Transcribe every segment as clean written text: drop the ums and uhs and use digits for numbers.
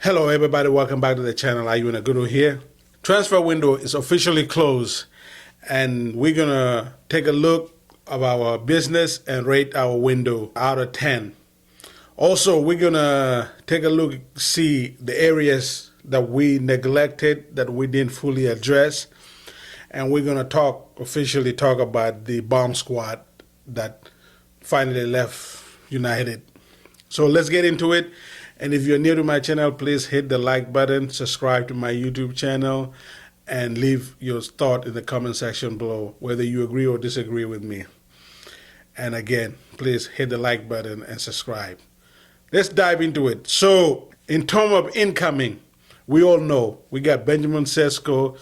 Hello everybody, welcome back to the channel. Ayuna Guru here. Transfer window is officially closed and we're gonna take a look of our business and rate our window out of 10. Also, we're gonna take a look, see the areas that we neglected, that we didn't fully address, and we're gonna officially talk about the bomb squad that finally left United. So let's get into it. And if you're new to my channel, please hit the like button, subscribe to my YouTube channel, and leave your thought in the comment section below, whether you agree or disagree with me. And again, please hit the like button and subscribe. Let's dive into it. So, in terms of incoming, we all know we got Benjamin Sesko,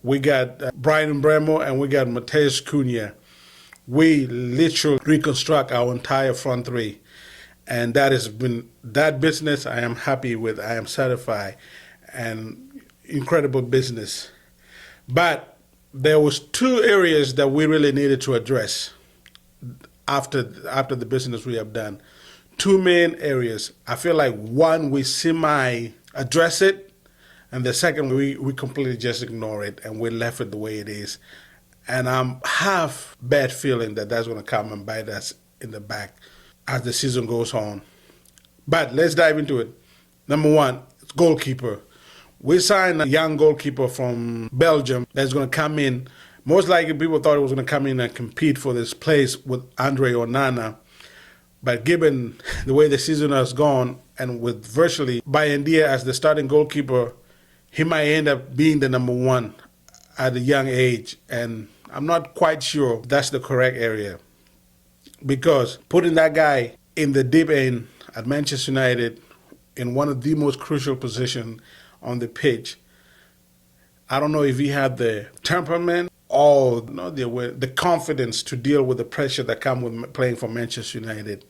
we got Brian Bremo, and we got Matheus Cunha. We literally reconstruct our entire front three. And that has been that business I am happy with. I am satisfied, and incredible business. But there was two areas that we really needed to address after the business we have done. Two main areas. I feel like one, we semi-address it, and the second, we completely just ignore it, and we left it the way it is. And I'm half bad feeling that that's going to come and bite us in the back as the season goes on. But let's dive into it. Number one, goalkeeper. We signed a young goalkeeper from Belgium that's going to come in. Most likely people thought he was going to come in and compete for this place with Andre Onana. But given the way the season has gone, and with virtually Bayendia as the starting goalkeeper, he might end up being the number one at a young age. And I'm not quite sure that's the correct area. Because putting that guy in the deep end at Manchester United in one of the most crucial positions on the pitch, I don't know if he had the temperament or the confidence to deal with the pressure that comes with playing for Manchester United.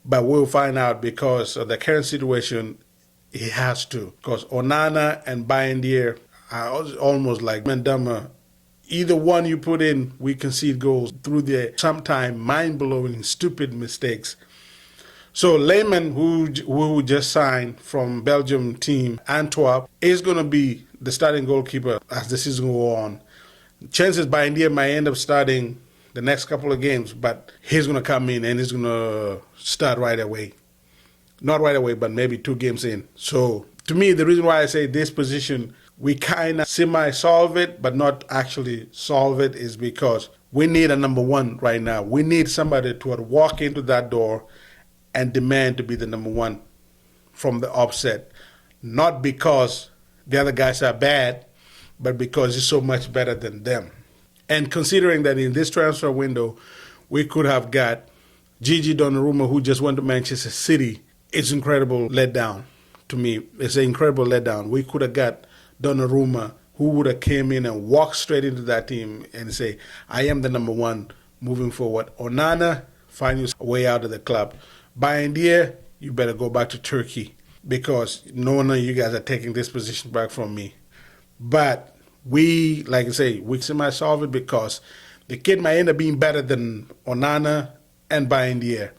But we'll find out, because of the current situation, he has to. Because Onana and Bayendier are almost like Mendama. Either one you put in, we concede goals through their sometimes mind-blowing, stupid mistakes. So Lehmann, who just signed from Belgium team Antwerp, is going to be the starting goalkeeper as the season goes on. Chances Bayendier might end up starting the next couple of games, but he's going to come in and he's going to start right away. Not right away, but maybe 2 games in. So to me, the reason why I say this position, we kind of semi-solve it, but not actually solve it, is because we need a number one right now. We need somebody to walk into that door and demand to be the number one from the offset. Not because the other guys are bad, but because he's so much better than them. And considering that in this transfer window, we could have got Gigi Donnarumma, who just went to Manchester City, it's incredible letdown to me. It's an incredible letdown. We could have got Donnarumma, who would have came in and walked straight into that team and say, I am the number one moving forward. Onana, find your way out of the club. Bayendier, you better go back to Turkey, because none of you guys are taking this position back from me. But we, like I say, we semi-solve it because the kid might end up being better than Onana and Bayendier.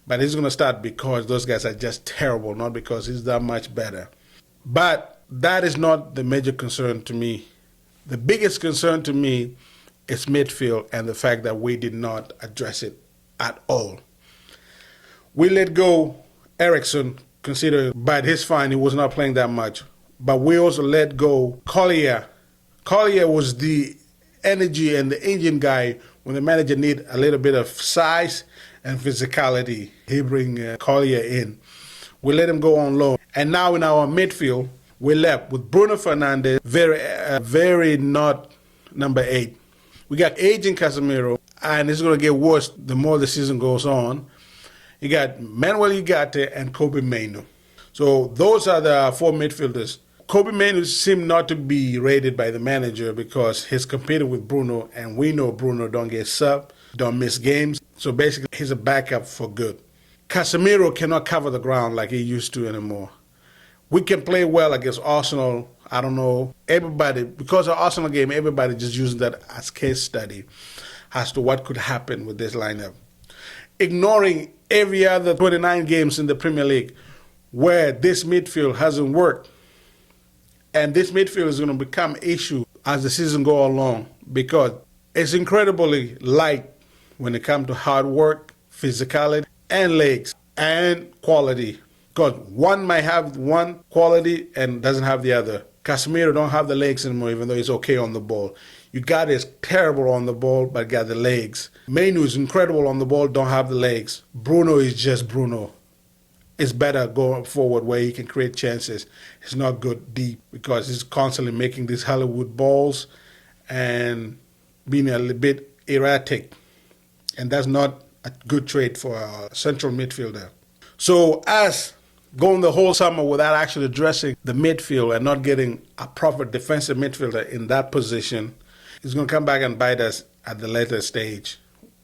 But he's going to start because those guys are just terrible, not because he's that much better. But that is not the major concern to me. The biggest concern to me is midfield and the fact that we did not address it at all. We let go Eriksson, but he's fine. He was not playing that much. But we also let go Collier. Collier was the energy and the engine guy when the manager need a little bit of size and physicality. He bring Collier in. We let him go on loan. And now in our midfield, we left with Bruno Fernandes, very not number 8. We got aging Casemiro, and it's going to get worse the more the season goes on. You got Manuel Ugarte and Kobbie Mainoo. So those are the 4 midfielders. Kobbie Mainoo seemed not to be rated by the manager because he's competing with Bruno, and we know Bruno don't get subbed, don't miss games. So basically, he's a backup for good. Casemiro cannot cover the ground like he used to anymore. We can play well against Arsenal. I don't know. Everybody, because of Arsenal game, everybody just using that as case study as to what could happen with this lineup. Ignoring every other 29 games in the Premier League, where this midfield hasn't worked. And this midfield is going to become an issue as the season goes along because it's incredibly light when it comes to hard work, physicality, and legs, and quality. Because one might have one quality and doesn't have the other. Casemiro don't have the legs anymore, even though he's okay on the ball. Ugarte is terrible on the ball, but got the legs. Manu is incredible on the ball, don't have the legs. Bruno is just Bruno. It's better going forward where he can create chances. It's not good deep because he's constantly making these Hollywood balls and being a little bit erratic. And that's not a good trait for a central midfielder. So as going the whole summer without actually addressing the midfield and not getting a proper defensive midfielder in that position, it's going to come back and bite us at the later stage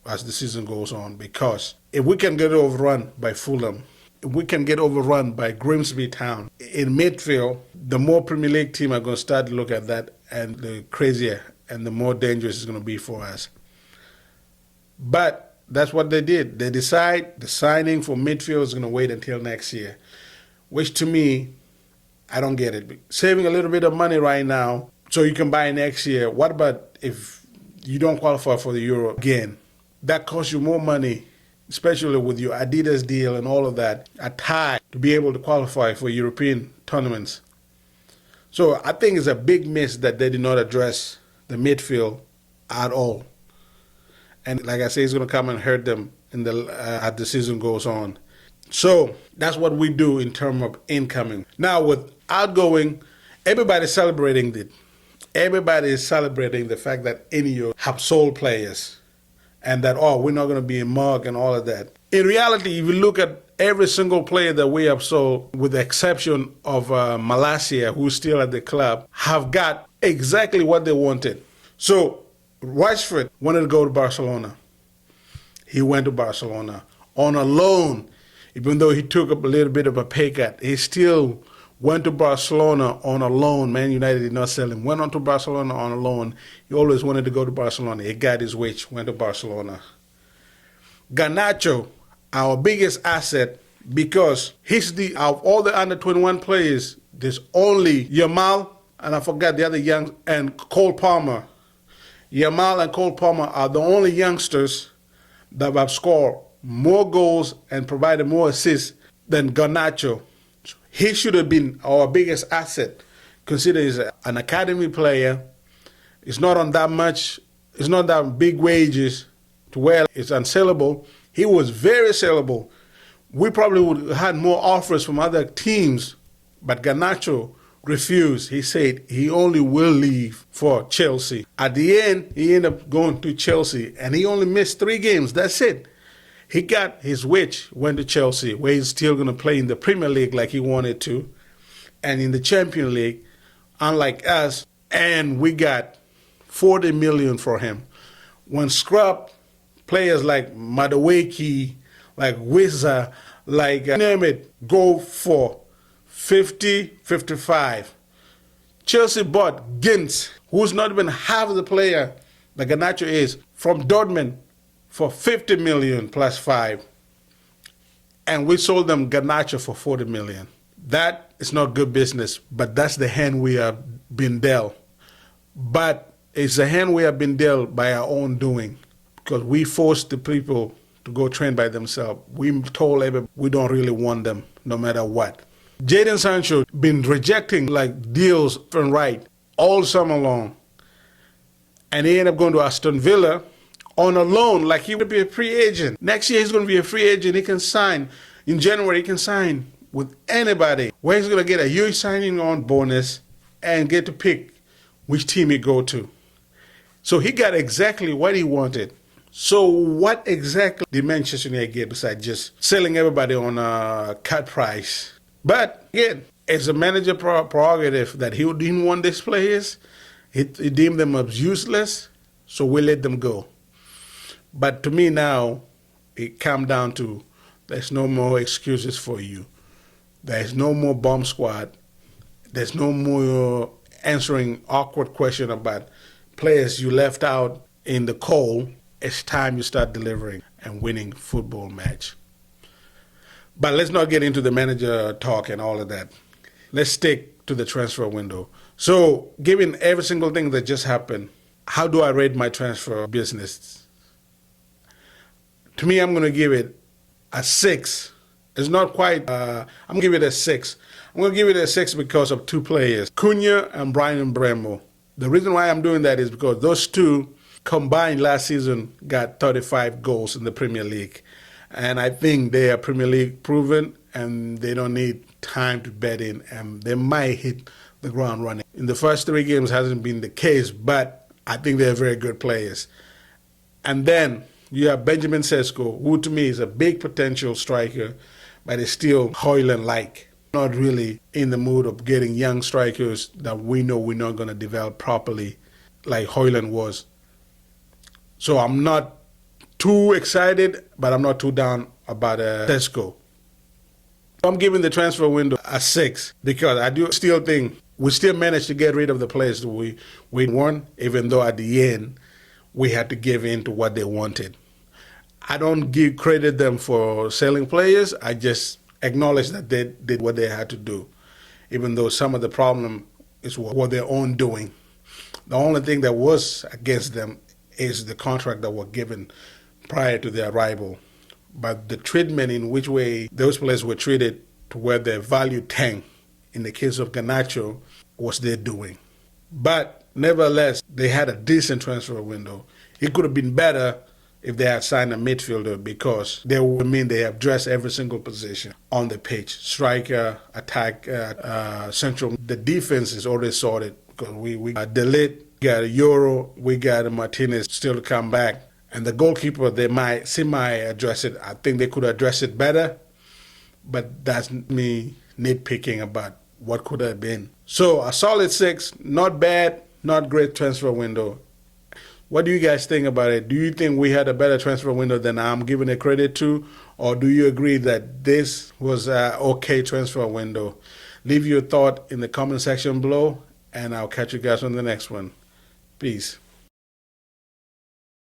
as the season goes on. Because if we can get overrun by Fulham, if we can get overrun by Grimsby Town in midfield, the more Premier League team are going to start to look at that, and the crazier and the more dangerous it's going to be for us. But that's what they did. They decide the signing for midfield is going to wait until next year, which to me, I don't get it. Saving a little bit of money right now so you can buy next year. What about if you don't qualify for the Euro again? That costs you more money, especially with your Adidas deal and all of that, a tie to be able to qualify for European tournaments. So I think it's a big miss that they did not address the midfield at all. And like I say, it's going to come and hurt them as the season goes on. So that's what we do in terms of incoming. Now with outgoing, everybody's celebrating it. Everybody is celebrating the fact that NEO have sold players and that, we're not going to be a mug and all of that. In reality, if you look at every single player that we have sold, with the exception of Malacia, who's still at the club, have got exactly what they wanted. So Rashford wanted to go to Barcelona. He went to Barcelona on a loan. Even though he took a little bit of a pay cut, he still went to Barcelona on a loan. Man United did not sell him. Went on to Barcelona on a loan. He always wanted to go to Barcelona. He got his wish, went to Barcelona. Garnacho, our biggest asset, because he's of all the under-21 players, there's only Yamal, and I forgot the other young, and Cole Palmer. Yamal and Cole Palmer are the only youngsters that have scored more goals and provided more assists than Garnacho. He should have been our biggest asset, considering he's an academy player. It's not on that much, it's not that big wages to where it's unsellable. He was very sellable. We probably would have had more offers from other teams, but Garnacho refused. He said he only will leave for Chelsea. At the end, he ended up going to Chelsea, and he only missed 3 games. That's it. He got his wish, went to Chelsea, where he's still going to play in the Premier League like he wanted to, and in the Champions League, unlike us, and we got 40 million for him. When scrub players like Madueke, like Wizza, like name it, go for 50, 55. Chelsea bought Gints, who's not even half the player that Garnacho is, from Dortmund for 50 million plus 5. And we sold them Garnacho for 40 million. That is not good business, but that's the hand we have been dealt. But it's a hand we have been dealt by our own doing, because we forced the people to go train by themselves. We told everybody we don't really want them, no matter what. Jadon Sancho been rejecting like deals from right all summer long. And he ended up going to Aston Villa on a loan, like he would be a free agent. Next year he's going to be a free agent. He can sign. In January he can sign with anybody, where he's going to get a huge signing on bonus and get to pick which team he go to. So he got exactly what he wanted. So what exactly did Manchester United get besides just selling everybody on a cut price? But again, it's a manager prerogative that he didn't want these players. He deemed them as useless, so we let them go. But to me now, it comes down to there's no more excuses for you. There's no more bomb squad. There's no more answering awkward questions about players you left out in the cold. It's time you start delivering and winning football match. But let's not get into the manager talk and all of that. Let's stick to the transfer window. So, given every single thing that just happened, how do I rate my transfer business? To me, I'm going to give it a 6. It's not quite, I'm going to give it a 6. I'm going to give it a 6 because of two players, Cunha and Brian Bremo. The reason why I'm doing that is because those two combined last season got 35 goals in the Premier League. And I think they are Premier League proven and they don't need time to bet in, and they might hit the ground running. In the first 3 games hasn't been the case, but I think they're very good players. And then you have Benjamin Sesko, who to me is a big potential striker, but is still Højlund-like. Not really in the mood of getting young strikers that we know we're not going to develop properly like Højlund was. So I'm not too excited, but I'm not too down about Sesko. I'm giving the transfer window a 6 because I do still think we still managed to get rid of the players that we won, even though at the end we had to give in to what they wanted. I don't credit them for selling players. I just acknowledge that they did what they had to do, even though some of the problem is what their own doing. The only thing that was against them is the contract that were given prior to their arrival. But the treatment in which way those players were treated to where their value tanked, in the case of Garnacho, was their doing. But nevertheless, they had a decent transfer window. It could have been better if they had signed a midfielder because they would mean they have addressed every single position on the pitch. Striker, attack, central. The defense is already sorted because we got Delete, got a Euro, we got a Martinez still to come back. And the goalkeeper, they might address it. I think they could address it better, but that's me nitpicking about what could have been. So a solid 6, not bad, not great transfer window. What do you guys think about it? Do you think we had a better transfer window than I'm giving it credit to? Or do you agree that this was an okay transfer window? Leave your thought in the comment section below, and I'll catch you guys on the next one. Peace.